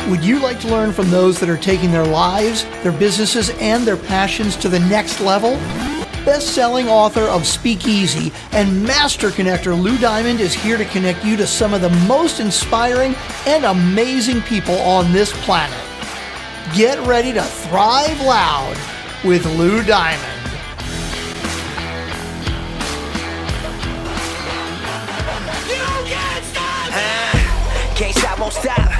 Would you like to learn from those that are taking their lives, their businesses, and their passions to the next level? Best-selling author of Speakeasy and master connector Lou Diamond is here to connect you to some of the most inspiring and amazing people on this planet. Get ready to thrive loud with Lou Diamond. You can't stop! Can't stop, won't stop.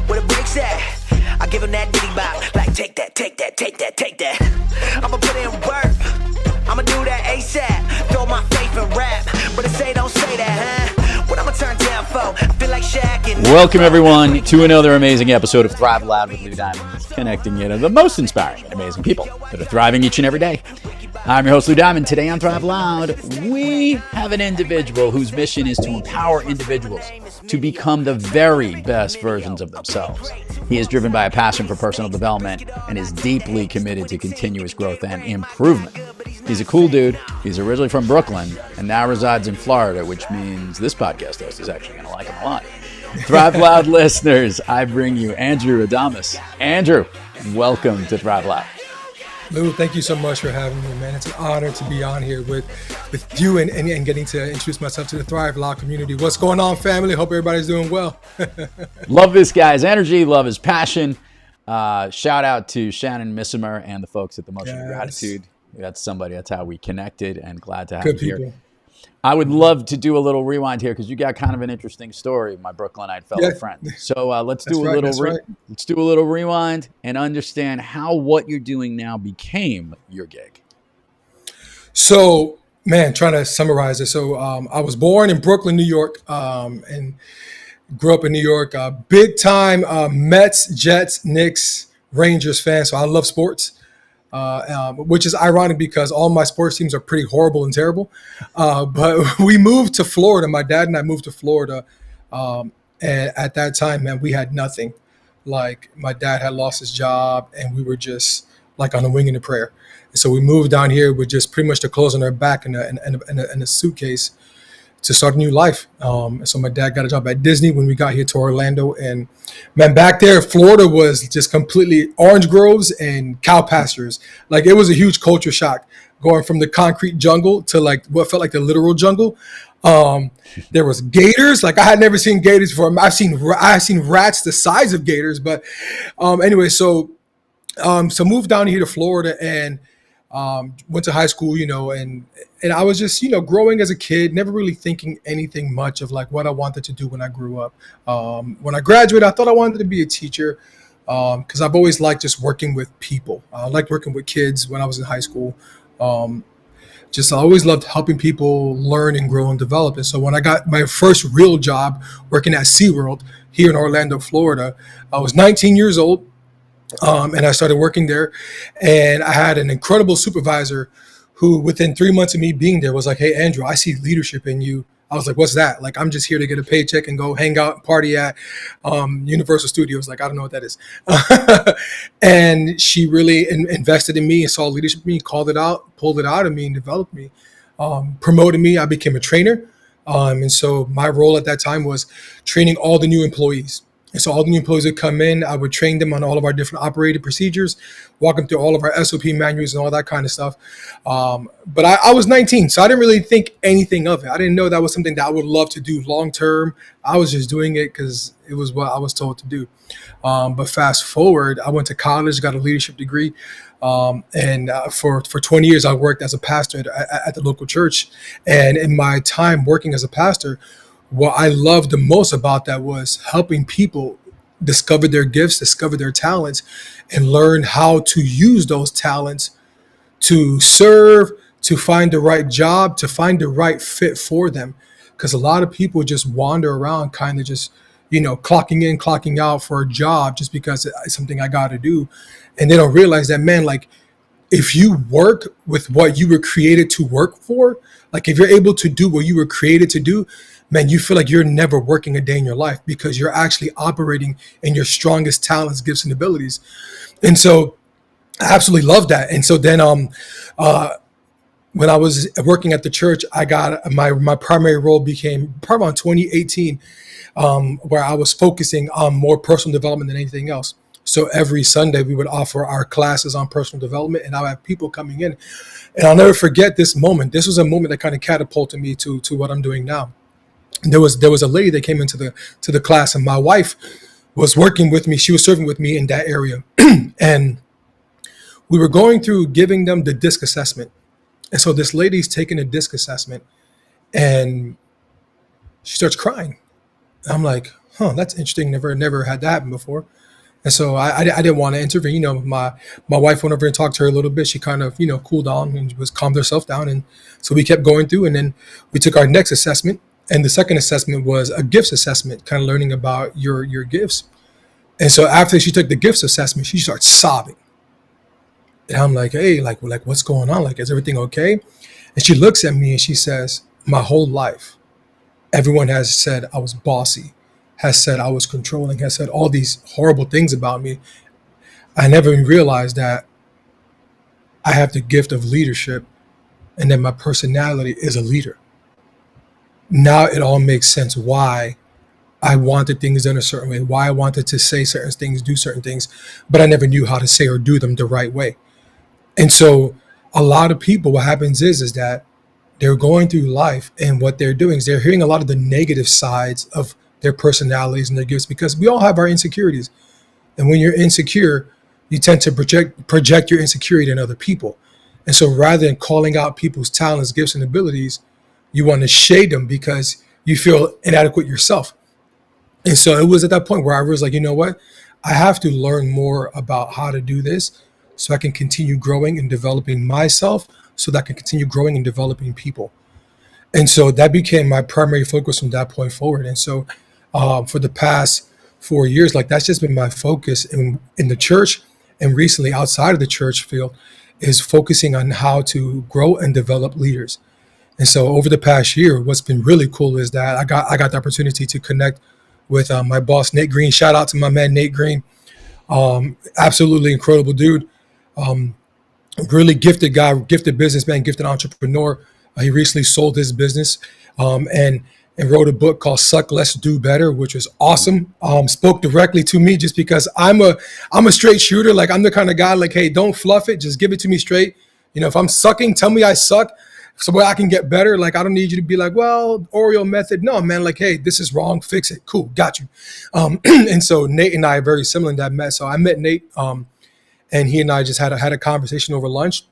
Where the brakes at? I give him that diddy bop. Like, take that, take that, take that, take that. I'ma put in work. I'ma do that ASAP. Throw my faith in rap. But it say, don't say that, huh? What I'ma turn down for? I feel like Shaq and... Welcome, everyone, to another amazing episode of Thrive Loud with Lou Diamond, connecting you to the most inspiring and amazing people that are thriving each and every day. I'm your host, Lou Diamond. Today on Thrive Loud, we have an individual whose mission is to empower individuals to become the very best versions of themselves. He is driven by a passion for personal development and is deeply committed to continuous growth and improvement. He's a cool dude. He's originally from Brooklyn and now resides in Florida, which means this podcast host is actually going to like him a lot. Thrive Loud listeners, I bring you Andrew Adamus. Andrew, welcome to Thrive Loud. Lou, thank you so much for having me, man. It's an honor to be on here with you and getting to introduce myself to the Thrive Loud community. What's going on, family? Hope everybody's doing well. Love this guy's energy, love his passion. Shout out to Shannon Missimer and the folks at the Motion of Gratitude. That's somebody, that's how we connected, and glad to have Good you people. here. I would love to do a little rewind here because you got kind of an interesting story, my Brooklynite fellow friend. So let's do let's do a little rewind and understand how what you're doing now became your gig. So, man, trying to summarize it. So I was born in Brooklyn, New York, and grew up in New York. Big time Mets, Jets, Knicks, Rangers fan. So I love sports. Which is ironic because all my sports teams are pretty horrible and terrible. But we moved to Florida. My dad and I moved to Florida. And at that time, man, we had nothing. Like, my dad had lost his job and we were just like on a wing and a prayer. And so we moved down here with just pretty much the clothes on our back and a suitcase to start a new life. So my dad got a job at Disney when we got here to Orlando. And man, back there, Florida was just completely orange groves and cow pastures. Like, it was a huge culture shock going from the concrete jungle to like what felt like the literal jungle. There was gators. Like, I had never seen gators before. I've seen rats the size of gators. But anyway, so moved down here to Florida and went to high school, and I was just, growing as a kid, never really thinking anything much of like what I wanted to do when I grew up. When I graduated, I thought I wanted to be a teacher because I've always liked just working with people. I liked working with kids when I was in high school. I always loved helping people learn and grow and develop. And so when I got my first real job working at SeaWorld here in Orlando, Florida, I was 19 years old. And I started working there, and I had an incredible supervisor who within 3 months of me being there was like, "Hey, Andrew, I see leadership in you." I was like, "What's that?" Like, I'm just here to get a paycheck and go hang out and party at Universal Studios. Like, I don't know what that is. And she really invested in me and saw leadership in me, pulled it out of me and developed me, promoted me. I became a trainer. And so my role at that time was training all the new employees. And so all the new employees would come in, I would train them on all of our different operating procedures, walk them through all of our SOP manuals and all that kind of stuff. But I was 19, so I didn't really think anything of it. I didn't know that was something that I would love to do long term. I was just doing it because it was what I was told to do. But fast forward, I went to college, got a leadership degree. And for 20 years, I worked as a pastor at the local church. And in my time working as a pastor, what I loved the most about that was helping people discover their gifts, discover their talents, and learn how to use those talents to serve, to find the right job, to find the right fit for them. Because a lot of people just wander around kind of just, clocking in, clocking out for a job just because it's something I got to do. And they don't realize that, man, like, if you work with what you were created to work for, like if you're able to do what you were created to do, man, you feel like you're never working a day in your life because you're actually operating in your strongest talents, gifts, and abilities. And so I absolutely love that. And so then when I was working at the church, I got my primary role became probably around 2018, where I was focusing on more personal development than anything else. So every Sunday we would offer our classes on personal development, and I'll have people coming in, and I'll never forget this moment. This was a moment that kind of catapulted me to what I'm doing now. And there was a lady that came into the class, and my wife was working with me. She was serving with me in that area, and we were going through giving them the disc assessment. And so this lady's taking a disc assessment, and she starts crying. I'm like, huh, that's interesting. Never had that happen before. And so I didn't want to intervene. My wife went over and talked to her a little bit. She kind of, cooled down and was calmed herself down. And so we kept going through, and then we took our next assessment. And the second assessment was a gifts assessment, kind of learning about your gifts. And so after she took the gifts assessment, she starts sobbing. And I'm like, hey, like what's going on? Like, is everything okay? And she looks at me and she says, my whole life, everyone has said I was bossy, has said I was controlling, has said all these horrible things about me. I never even realized that I have the gift of leadership and that my personality is a leader. Now it all makes sense why I wanted things done a certain way, why I wanted to say certain things, do certain things, but I never knew how to say or do them the right way. And so a lot of people, what happens is that they're going through life, and what they're doing is they're hearing a lot of the negative sides of their personalities and their gifts, because we all have our insecurities. And when you're insecure, you tend to project your insecurity on other people. And so rather than calling out people's talents, gifts, and abilities, you want to shade them because you feel inadequate yourself. And so it was at that point where I was like, you know what? I have to learn more about how to do this so I can continue growing and developing myself, so that I can continue growing and developing people. And so that became my primary focus from that point forward. And so for the past 4 years, like, that's just been my focus in the church, and recently outside of the church field, is focusing on how to grow and develop leaders. And so over the past year, what's been really cool is that I got the opportunity to connect with my boss, Nate Green. Shout out to my man, Nate Green. Absolutely incredible dude. Really gifted guy, gifted businessman, gifted entrepreneur. He recently sold his business and wrote a book called Suck Less, Do Better, which was awesome. Spoke directly to me just because I'm a straight shooter. Like, I'm the kind of guy like, hey, don't fluff it. Just give it to me straight. If I'm sucking, tell me I suck so I can get better. Like, I don't need you to be like, well, Oreo method. No, man, like, hey, this is wrong. Fix it. Cool. Got you. And so Nate and I are very similar in that met. So I met Nate, and he and I just had a conversation over lunch.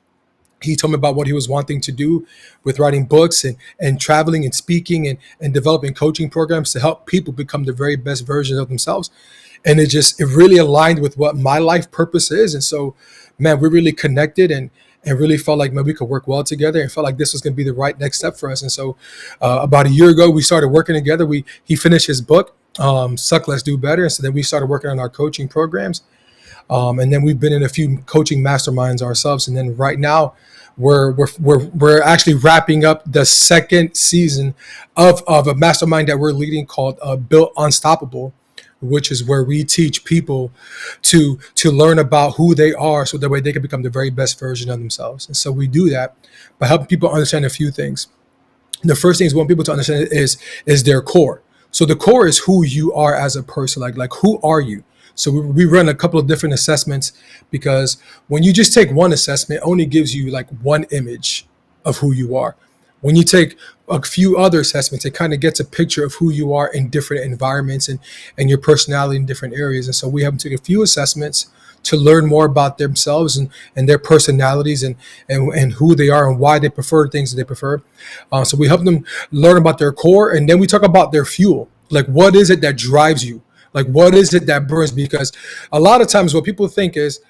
He told me about what he was wanting to do with writing books and traveling and speaking and developing coaching programs to help people become the very best version of themselves. And it really aligned with what my life purpose is. And so, man, we really connected and really felt like, man, we could work well together, and felt like this was going to be the right next step for us. And so about a year ago, we started working together. He finished his book, Suck Less, Do Better. And so then we started working on our coaching programs. And then we've been in a few coaching masterminds ourselves. And then right now we're actually wrapping up the second season of a mastermind that we're leading called Built Unstoppable, which is where we teach people to learn about who they are, so that way they can become the very best version of themselves. And so we do that by helping people understand a few things. The first thing is, we want people to understand is their core. So the core is who you are as a person. Like who are you? So we run a couple of different assessments, because when you just take one assessment, it only gives you like one image of who you are. When you take a few other assessments, it kind of gets a picture of who you are in different environments and your personality in different areas. And so we have them take a few assessments to learn more about themselves and their personalities and who they are and why they prefer the things that they prefer. So we help them learn about their core, and then we talk about their fuel. Like, what is it that drives you? Like, what is it that burns? Because a lot of times what people think is,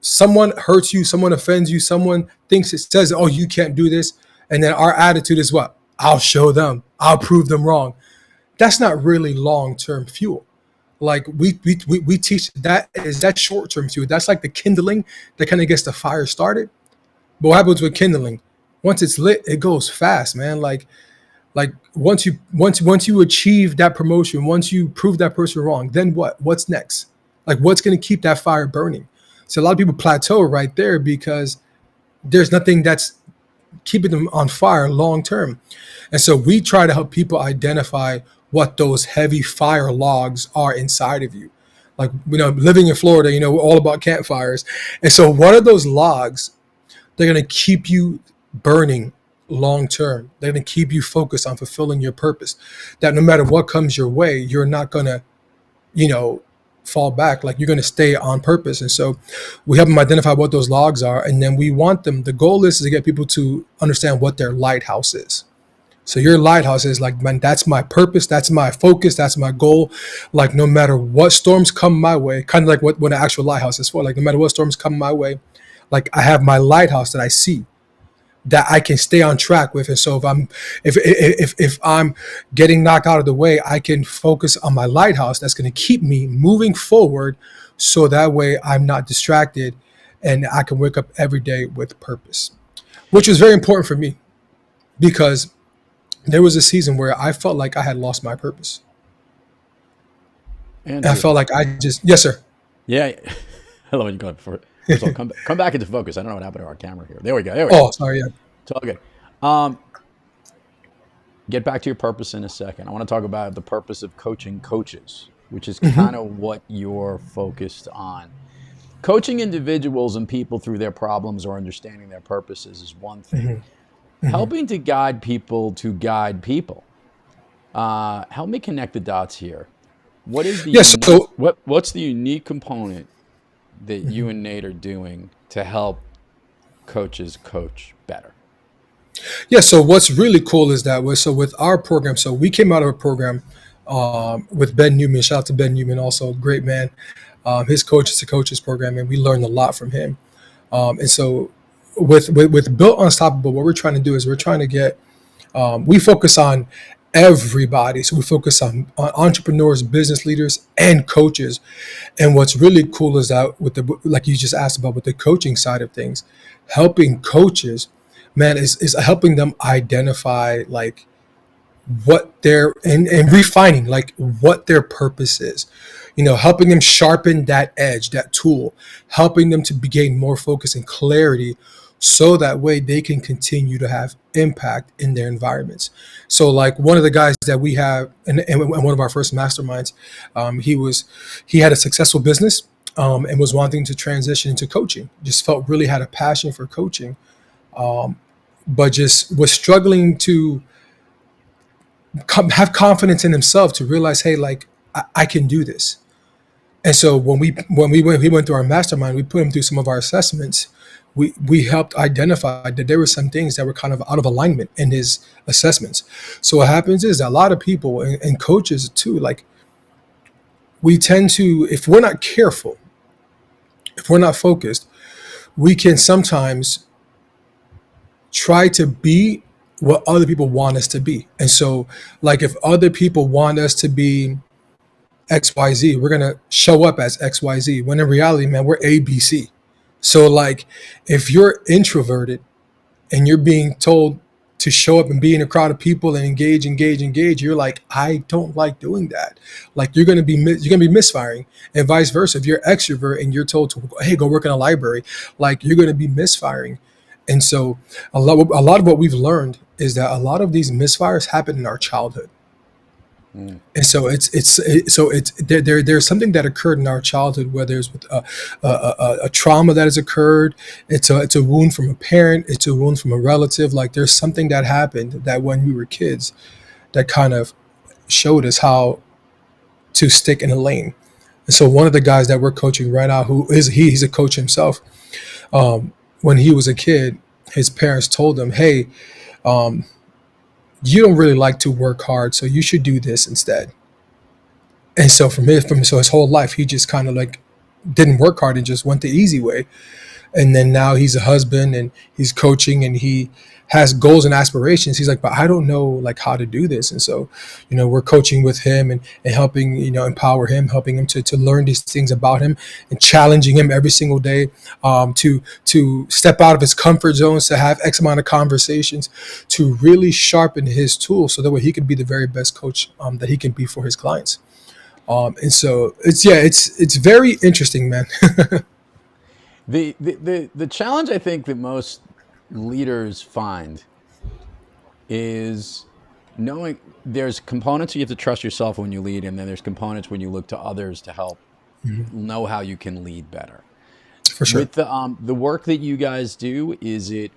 someone hurts you, someone offends you, someone thinks it says, oh, you can't do this. And then our attitude is what? I'll show them. I'll prove them wrong. That's not really long-term fuel. Like, we teach that short-term fuel. That's like the kindling that kind of gets the fire started. But what happens with kindling? Once it's lit, it goes fast, man. Like once you achieve that promotion, once you prove that person wrong, then what? What's next? Like, what's going to keep that fire burning? So a lot of people plateau right there because there's nothing that's keeping them on fire long term. And so we try to help people identify what those heavy fire logs are inside of you. Like, living in Florida, we're all about campfires. And so one of those logs, they're going to keep you burning long term. They're going to keep you focused on fulfilling your purpose. That no matter what comes your way, you're not going to, fall back. Like, you're going to stay on purpose. And so we help them identify what those logs are. And then we want them, the goal is to get people to understand what their lighthouse is. So your lighthouse is like, man, that's my purpose. That's my focus. That's my goal. Like, no matter what storms come my way, kind of like what an actual lighthouse is for. Like, no matter what storms come my way, like, I have my lighthouse that I see, that I can stay on track with. And so if I'm getting knocked out of the way, I can focus on my lighthouse that's going to keep me moving forward. So that way I'm not distracted and I can wake up every day with purpose, which was very important for me, because there was a season where I felt like I had lost my purpose. And I felt like yes, sir. Yeah. Hello, you go for it. First of all, come back into focus. I don't know what happened to our camera here. There we go. Oh, sorry. Yeah. It's all good. Get back to your purpose in a second. I want to talk about the purpose of coaching coaches, which is kind of what you're focused on. Coaching individuals and people through their problems or understanding their purposes is one thing. Helping to guide people to guide people. Help me connect the dots here. What is the what's the unique component that you and Nate are doing to help coaches coach better? Yeah, so what's really cool is that with our program, so we came out of a program with Ben Newman. Shout out to Ben Newman, also a great man. His coach is a coaches program, and we learned a lot from him. And so with Built Unstoppable, what we're trying to do is we're trying to get, we focus on everybody. So we focus on entrepreneurs, business leaders, and coaches. And what's really cool is that like you just asked about, with the coaching side of things, helping coaches, man, is helping them identify like what they're and refining like what their purpose is, helping them sharpen that edge, that tool, helping them to gain more focus and clarity, so that way they can continue to have impact in their environments. So like one of the guys that we have in one of our first masterminds, he had a successful business and was wanting to transition into coaching, just really had a passion for coaching, but just was struggling to have confidence in himself to realize, hey, like I can do this. And so when he went through our mastermind, we put him through some of our assessments. We helped identify that there were some things that were kind of out of alignment in his assessments. So what happens is that a lot of people and coaches too, like we tend to, if we're not careful, if we're not focused, we can sometimes try to be what other people want us to be. And so like if other people want us to be XYZ, we're going to show up as XYZ, when in reality, man, we're ABC. So like if you're introverted and you're being told to show up and be in a crowd of people and engage, you're like, I don't like doing that. Like you're going to be misfiring, and vice versa. If you're extrovert and you're told to, hey, go work in a library, like you're going to be misfiring. And so a lot of what we've learned is that a lot of these misfires happen in our childhood. And so there's something that occurred in our childhood, whether it's with a trauma that has occurred, it's a wound from a parent, it's a wound from a relative. Like there's something that happened that when we were kids that kind of showed us how to stick in a lane. And so one of the guys that we're coaching right now, he's a coach himself. When he was a kid, his parents told him, hey, you don't really like to work hard, so you should do this instead. And so so his whole life, he just kind of like didn't work hard and just went the easy way. And then now he's a husband and he's coaching and he has goals and aspirations. He's like, but I don't know like how to do this. And so, we're coaching with him and helping, empower him, helping him to learn these things about him and challenging him every single day, to step out of his comfort zones, to have X amount of conversations, to really sharpen his tools so that way he can be the very best coach that he can be for his clients. And so it's very interesting, man. The challenge I think that most leaders find is knowing there's components you have to trust yourself when you lead, and then there's components when you look to others to help know how you can lead better. For sure. With the work that you guys do, is it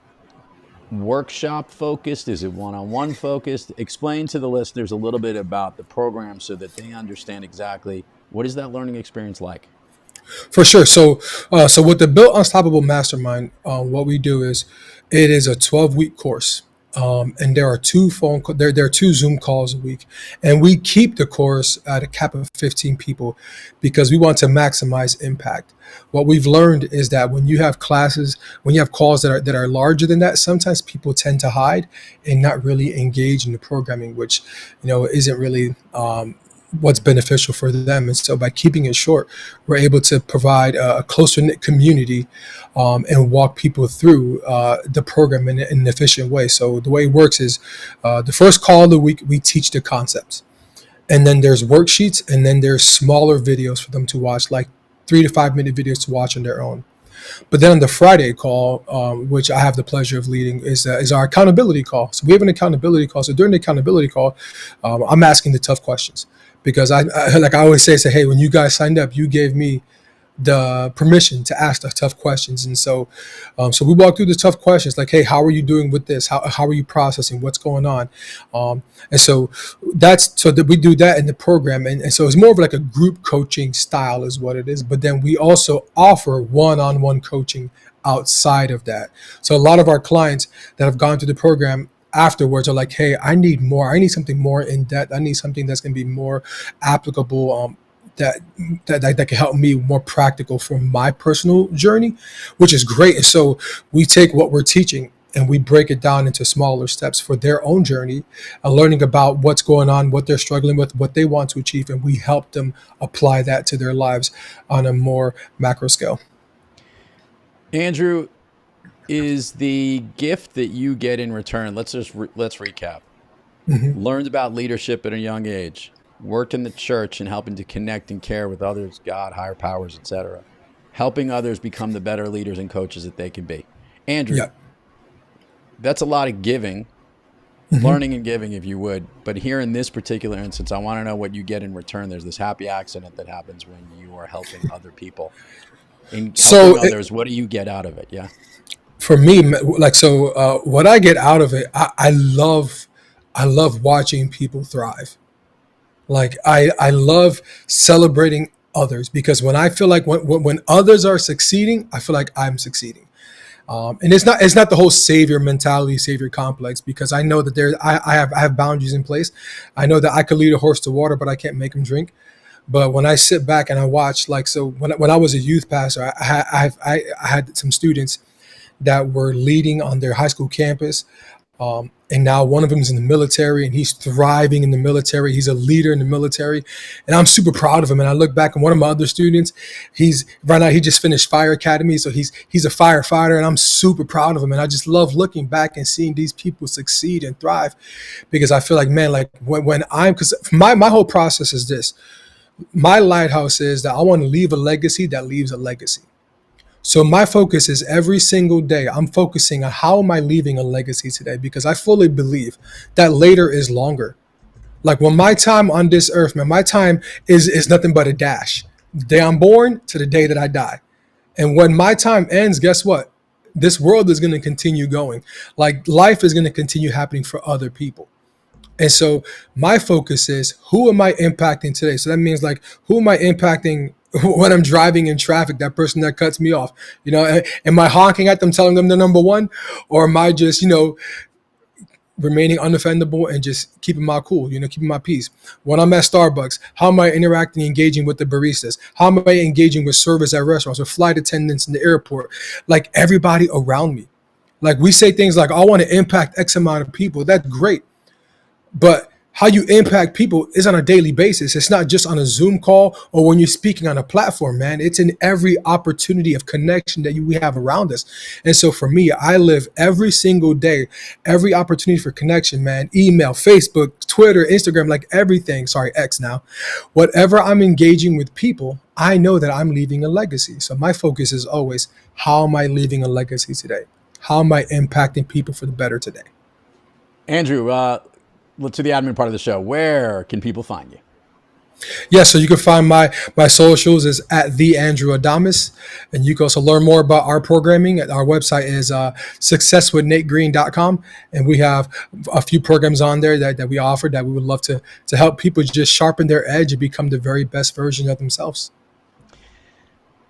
workshop focused? Is it one-on-one focused? Explain to the listeners a little bit about the program so that they understand exactly what is that learning experience like. For sure. So with the Built Unstoppable Mastermind, what we do is it is a 12-week course. And there are there are two Zoom calls a week, and we keep the course at a cap of 15 people because we want to maximize impact. What we've learned is that when you have classes, when you have calls that are larger than that, sometimes people tend to hide and not really engage in the programming, which isn't really what's beneficial for them. And so by keeping it short, we're able to provide a closer knit community and walk people through the program in an efficient way. So the way it works is the first call of the week, we teach the concepts. And then there's worksheets, and then there's smaller videos for them to watch, like 3 to 5 minute videos to watch on their own. But then on the Friday call, which I have the pleasure of leading, is our accountability call. So we have an accountability call. So during the accountability call, I'm asking the tough questions because I like I always say, hey, when you guys signed up, you gave me the permission to ask the tough questions. And so we walk through the tough questions like, hey, how are you doing with this? How are you processing? What's going on? And so that we do that in the program. And so it's more of like a group coaching style is what it is. But then we also offer one-on-one coaching outside of that. So a lot of our clients that have gone through the program afterwards are like, hey, I need more. I need something more in depth. I need something that's going to be more applicable, that can help me more practical for my personal journey, which is great. And so we take what we're teaching and we break it down into smaller steps for their own journey, learning about what's going on, what they're struggling with, what they want to achieve, and we help them apply that to their lives on a more macro scale. Andrew, is the gift that you get in return, let's recap. Learned about leadership at a young age, worked in the church and helping to connect and care with others, God, higher powers, etc. Helping others become the better leaders and coaches that they can be. Andrew, that's a lot of giving, learning and giving, if you would. But here in this particular instance, I want to know what you get in return. There's this happy accident that happens when you are helping other people. And helping others, what do you get out of it? Yeah. For me, what I get out of it, I love watching people thrive. Like I love celebrating others because when I feel like when others are succeeding, I feel like I'm succeeding. And it's not the whole savior mentality, savior complex, because I know that I have boundaries in place. I know that I could lead a horse to water, but I can't make him drink. But when I sit back and I watch, when I was a youth pastor, I had some students that were leading on their high school campus. And now one of them is in the military and he's thriving in the military. He's a leader in the military. And I'm super proud of him. And I look back and one of my other students, right now he just finished fire academy. So he's a firefighter and I'm super proud of him. And I just love looking back and seeing these people succeed and thrive because I feel like, man, like because my whole process is this. My lighthouse is that I want to leave a legacy that leaves a legacy. So my focus is every single day, I'm focusing on how am I leaving a legacy today? Because I fully believe that later is longer. Like when my time on this earth, man, my time is nothing but a dash. The day I'm born to the day that I die. And when my time ends, guess what? This world is going to continue going. Like life is going to continue happening for other people. And so my focus is who am I impacting today? So that means like, who am I impacting when I'm driving in traffic, that person that cuts me off? Am I honking at them, telling them they're number one? Or am I just, remaining unoffendable and just keeping my cool, keeping my peace? When I'm at Starbucks, how am I interacting, engaging with the baristas? How am I engaging with service at restaurants, with flight attendants in the airport? Like everybody around me. Like we say things like, I want to impact X amount of people. That's great. But how you impact people is on a daily basis. It's not just on a Zoom call or when you're speaking on a platform, man. It's in every opportunity of connection that we have around us. And so for me, I live every single day, every opportunity for connection, man. Email, Facebook, Twitter, Instagram, like everything. Sorry, X now. Whatever I'm engaging with people, I know that I'm leaving a legacy. So my focus is always, how am I leaving a legacy today? How am I impacting people for the better today? Andrew, let's do the admin part of the show. Where can people find you? Yeah, so you can find my socials is at the Andrew Adamas, and you can also learn more about our programming. Our website is successwithnategreen.com, and we have a few programs on there that we offer that we would love to help people just sharpen their edge and become the very best version of themselves.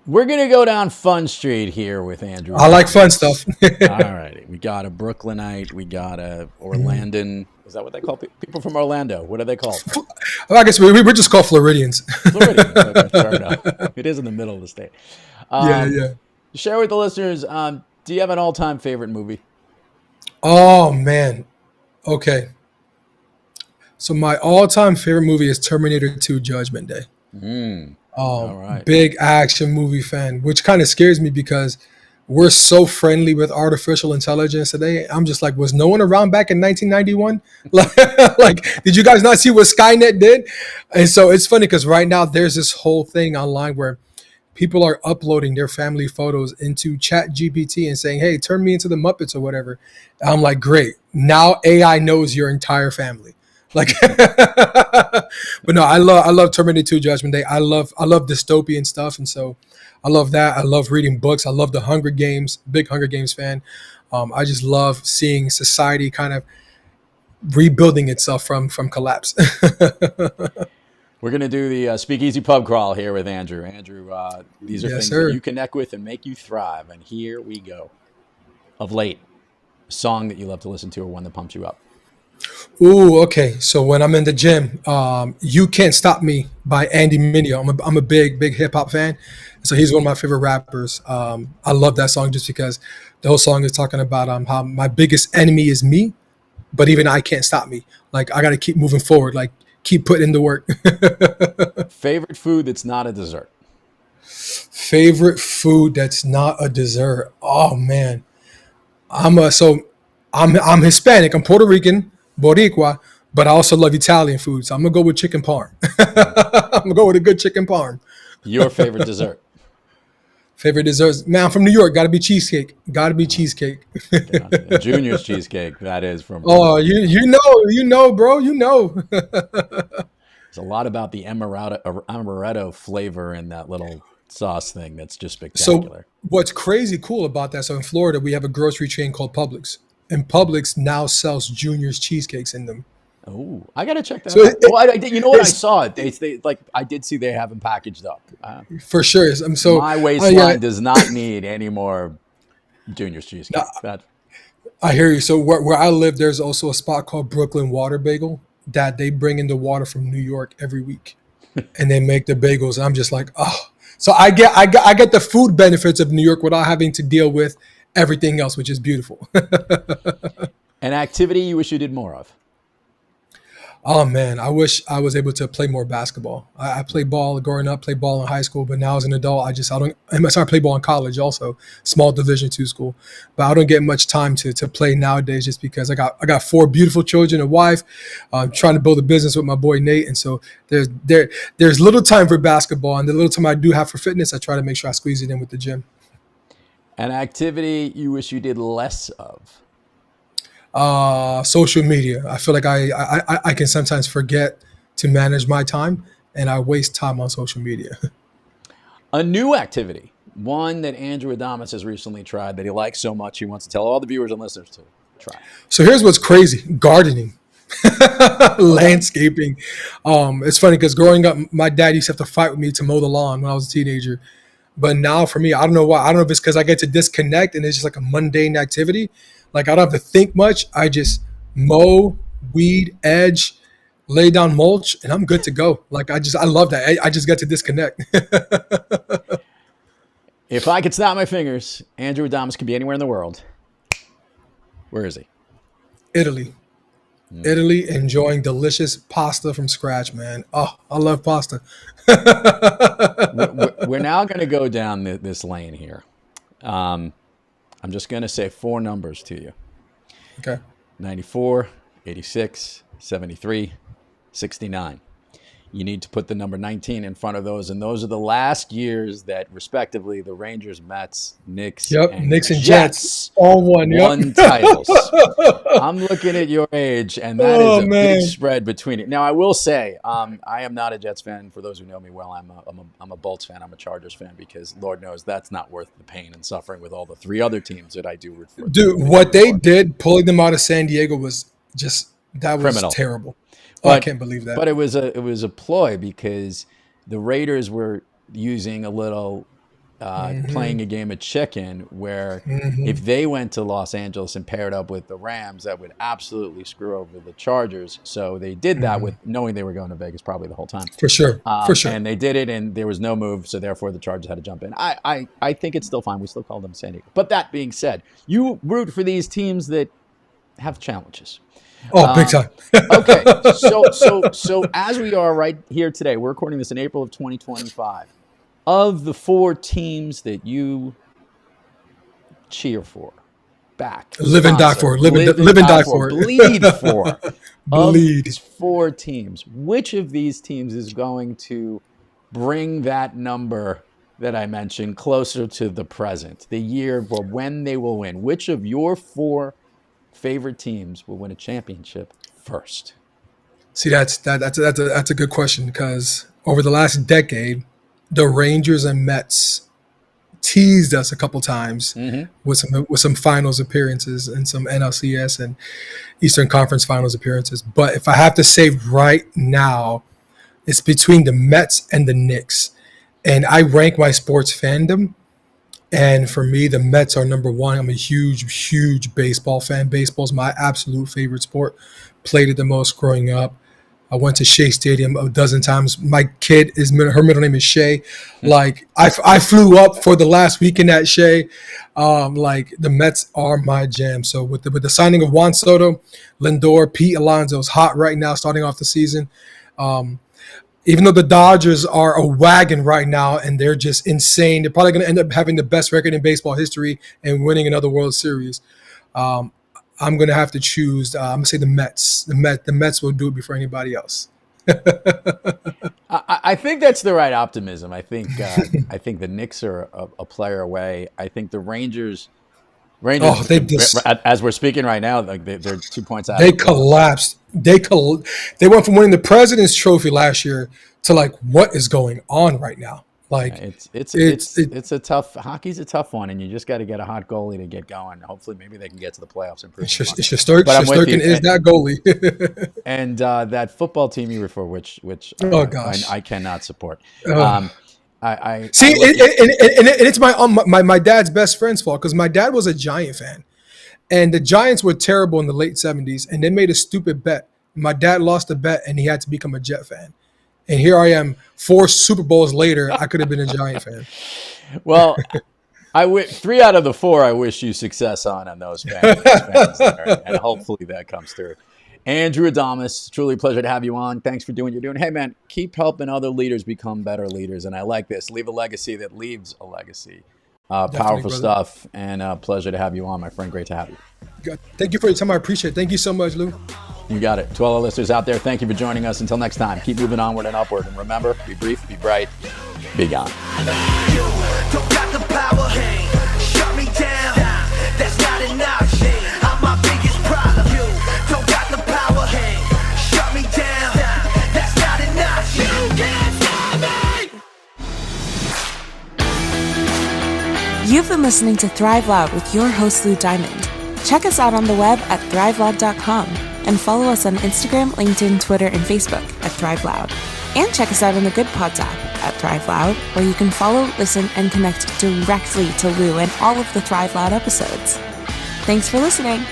We're going to go down Fun Street here with Andrew. I like fun stuff. All righty. We got a Brooklynite. We got a Orlandan. Is that what they call people from Orlando? What are they called? Well, I guess we're just called Floridians. Floridians. Okay, fair enough. It is in the middle of the state. Yeah. Share with the listeners, do you have an all-time favorite movie? Oh, man. Okay. So my all-time favorite movie is Terminator 2 Judgment Day. All right. Big action movie fan, which kind of scares me because we're so friendly with artificial intelligence today. I'm just like, was no one around back in 1991? Like, did you guys not see what Skynet did? And so it's funny because right now there's this whole thing online where people are uploading their family photos into Chat GPT and saying, hey, turn me into the Muppets or whatever. I'm like, great. Now AI knows your entire family. Like, but no, I love Terminator 2 Judgment Day. I love dystopian stuff, and so I love that. I love reading books. I love the Hunger Games. Big Hunger Games fan. I just love seeing society kind of rebuilding itself from collapse. We're going to do the Speakeasy Pub Crawl here with Andrew. Andrew, these are Yes, things sir. that you connect with and make you thrive. And here we go. Of late, a song that you love to listen to or one that pumps you up. Ooh, okay. So when I'm in the gym, "You Can't Stop Me" by Andy Mineo. I'm a big hip hop fan, so he's one of my favorite rappers. I love that song just because the whole song is talking about how my biggest enemy is me, but even I can't stop me. Like, I got to keep moving forward. Like, keep putting in the work. Favorite food that's not a dessert? Favorite food that's not a dessert. Oh man, I'm Hispanic. I'm Puerto Rican, Boricua, but I also love Italian food. So I'm gonna go with chicken parm. I'm gonna go with a good chicken parm. Your favorite dessert? Favorite desserts, man. I'm from New York. Got to be cheesecake. Got to be cheesecake. Junior's cheesecake. That is from. Oh, you know, bro. You know. There's a lot about the amaretto flavor in that little sauce thing that's just spectacular. So what's crazy cool about that? So in Florida, we have a grocery chain called Publix, and Publix now sells Junior's cheesecakes in them. Oh, I gotta check that So out. Well, I did. You know what? I saw it. They like. I did see they have them packaged up. For sure. So my waistline does not need any more Junior's cheesecake. I hear you. So where I live, there's also a spot called Brooklyn Water Bagel that they bring in the water from New York every week, and they make the bagels. And I'm just like, oh. So I get the food benefits of New York without having to deal with everything else, which is beautiful. An activity you wish you did more of? Oh man, I wish I was able to play more basketball. I played ball growing up, played ball in high school, but now as an adult, I started playing ball in college also, small Division II school. But I don't get much time to play nowadays just because I got 4 beautiful children, a wife, trying to build a business with my boy Nate, and so there's little time for basketball, and the little time I do have for fitness, I try to make sure I squeeze it in with the gym. An activity you wish you did less of? Social media. I feel like I can sometimes forget to manage my time, and I waste time on social media. A new activity, one that Andrew Adamas has recently tried that he likes so much he wants to tell all the viewers and listeners to try. So here's what's crazy: gardening, landscaping. It's funny because growing up, my dad used to have to fight with me to mow the lawn when I was a teenager. But now for me, I don't know why. I don't know if it's because I get to disconnect and it's just like a mundane activity. Like, I don't have to think much. I just mow, weed, edge, lay down mulch, and I'm good to go. Like, I love that. I just get to disconnect. If I could snap my fingers, Andrew Adamas could be anywhere in the world. Where is he? Italy. Italy, enjoying delicious pasta from scratch, man. Oh, I love pasta. We're now going to go down this lane here. I'm just going to say 4 numbers to you. Okay. 94, 86, 73, 69. you need to put the number 19 in front of those. And those are the last years that, respectively, the Rangers, Mets, Knicks, and Knicks and Jets all won. Won titles. I'm looking at your age, and that is a big spread between it. Now, I will say, I am not a Jets fan. For those who know me well, I'm a Bolts fan. I'm a Chargers fan because, Lord knows, that's not worth the pain and suffering with all the 3 other teams that I do root for. Dude, what they did, pulling them out of San Diego, was just criminal. Terrible. I can't believe that. But it was a ploy because the Raiders were using a little playing a game of chicken where if they went to Los Angeles and paired up with the Rams, that would absolutely screw over the Chargers. So they did that with knowing they were going to Vegas probably the whole time. For sure. And they did it, and there was no move, so therefore the Chargers had to jump in. I think it's still fine. We still call them San Diego. But that being said, you root for these teams that have challenges. Oh, big time. Okay, so as we are right here today, we're recording this in April of 2025. Of the 4 teams that you cheer for, live and die for, bleed for, of these 4 teams, which of these teams is going to bring that number that I mentioned closer to the present, the year when they will win? Which of your 4 favorite teams will win a championship first? See, that's a good question because over the last decade, the Rangers and Mets teased us a couple times with some finals appearances and some NLCS and Eastern Conference Finals appearances. But if I have to say right now, it's between the Mets and the Knicks, and I rank my sports fandom. And for me, the Mets are number 1. I'm a huge baseball fan. Baseball's my absolute favorite sport. Played it the most growing up. I went to Shea Stadium a dozen times. My kid her middle name is Shay. Like I flew up for the last weekend at Shea. Like the Mets are my jam. So with the signing of Juan Soto, Lindor, Pete Alonso's hot right now, starting off the season. Even though the Dodgers are a wagon right now and they're just insane, they're probably going to end up having the best record in baseball history and winning another World Series. I'm going to have to choose. I'm going to say the Mets. The Mets will do it before anybody else. I think that's the right optimism. I think the Knicks are a player away. I think the Rangers. As we're speaking right now, like they're 2 points out. They collapsed. They went from winning the President's Trophy last year to like what is going on right now. Like it's a tough. Hockey's a tough one, and you just got to get a hot goalie to get going. Hopefully, maybe they can get to the playoffs and prove it. Shesterkin is that goalie. And that football team you refer, which I cannot support. It's my dad's best friend's fault because my dad was a Giant fan, and the Giants were terrible in the late 70s, and they made a stupid bet. My dad lost the bet, and he had to become a Jet fan. And here I am, 4 Super Bowls later. I could have been a Giant fan. Well, 3 out of the 4. I wish you success on those fans there, and hopefully that comes through. Andrew Adamas, truly a pleasure to have you on. Thanks for doing what you're doing. Hey, man, keep helping other leaders become better leaders, and I like this. Leave a legacy that leaves a legacy. Powerful stuff, and a pleasure to have you on, my friend. Great to have you. Thank you for your time. I appreciate it. Thank you so much, Lou. You got it. To all our listeners out there, thank you for joining us. Until next time, keep moving onward and upward. And remember, be brief, be bright, be gone. You don't got the power, shut me down. That's not enough. I'm my biggest problem. You don't got the power, shut me down. That's not enough. You can't stop me. You've been listening to Thrive Loud with your host, Lou Diamond. Check us out on the web at thriveloud.com and follow us on Instagram, LinkedIn, Twitter, and Facebook at Thrive Loud. And check us out on the Good Pods app at Thrive Loud, where you can follow, listen, and connect directly to Lou and all of the Thrive Loud episodes. Thanks for listening.